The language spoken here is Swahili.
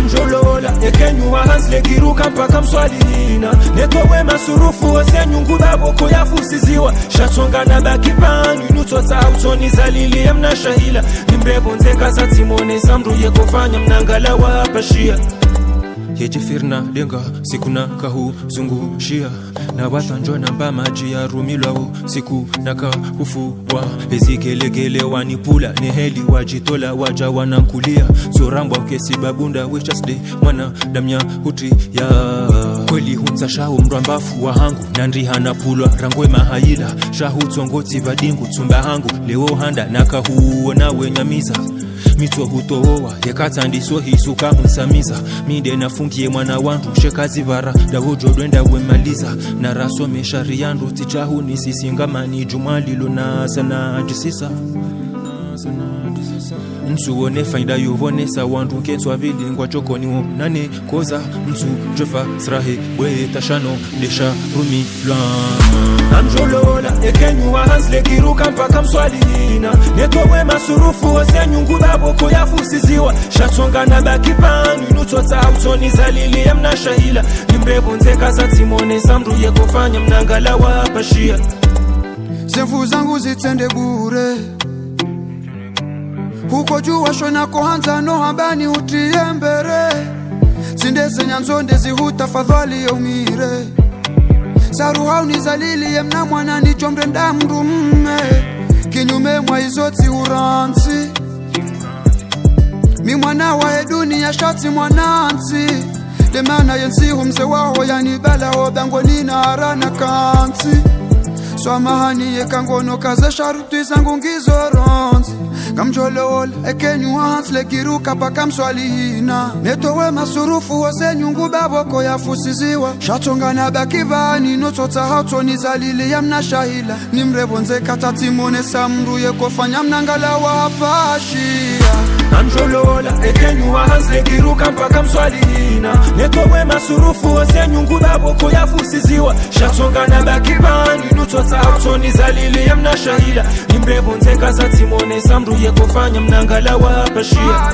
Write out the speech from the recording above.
Amjolola ekenyu wahansle kiruka mpaka mswalihina netowe masurufu osenyungu baboko yafusiziwa shatongana bakipanu inutota autoni zalili emna shahila nimbebonzeka satimone samru yekofanya mnangala wa hapashia Yejifirna lenga sikuna kahu zungushia na watanjwa namba maji ya rumilwao siku naka ufuwa ezigelegele wanipula neheli wajitola waja wanankulia zorambwa ukesi babunda wechasde mwana damya hutri ya kweli hunza shahu mrwambafu wa hangu nandri hana pulwa rangwe mahayila shahu tsongoti vadingu tumba hangu leo handa nakahu nawe nyamiza mitwa hutohowa yekata ndiso hisuka unsamiza minde nafungie mwana wandu shekazi vara dawojo dwenda wemaliza na raso meshari yandu tichahu nisisingamani jumalilo na sana ajisisa Nsuone faida yovone sa wandu nketswa vili ngwa choko ni nane koza nsu jofa srahe we tashano desha rumi lan Amjolola ekenyu wahansle kiruka mpaka mswalihina netowe masurufu osenyungu baboko yafusiziwa shatongana bakipanu inutota autoni zalili emna shahila nimbebonzeka satimone samru yekofanya mnangala wa hapashia Zemfu zangu zitende bure huko jua shona kohanza no hambani utie mbere Sindese nyanzonde zihuta fadhali ya umire Saru hau nizalili ya mna mwana ni jombre ndamru Kinyume mwa izoti uranzi Mi mwana wa eduni ya shati mwananzi Demana yensihu mse waho yani bala odango nina arana kanti Swamahani ye kangono kaze sharuti zangu ngizoronzi Kamjolola ekenyu hansle kiruka paka mswalihina netowe masurufu osenyungu baboko yafusiziwa shatongana bakivani notota hautoni zalili ya mna shahila nimrebonzeka tatimone samru yekofanya mnangala wa hapashia Amjolola ekenyu wahansle kiruka mpaka mswalihina netowe masurufu osenyungu baboko yafusiziwa shatongana bakivani notota hautoni zalili ya mna shahila nimbrebonzeka satimone samru yekofanya mnangala wa hapashia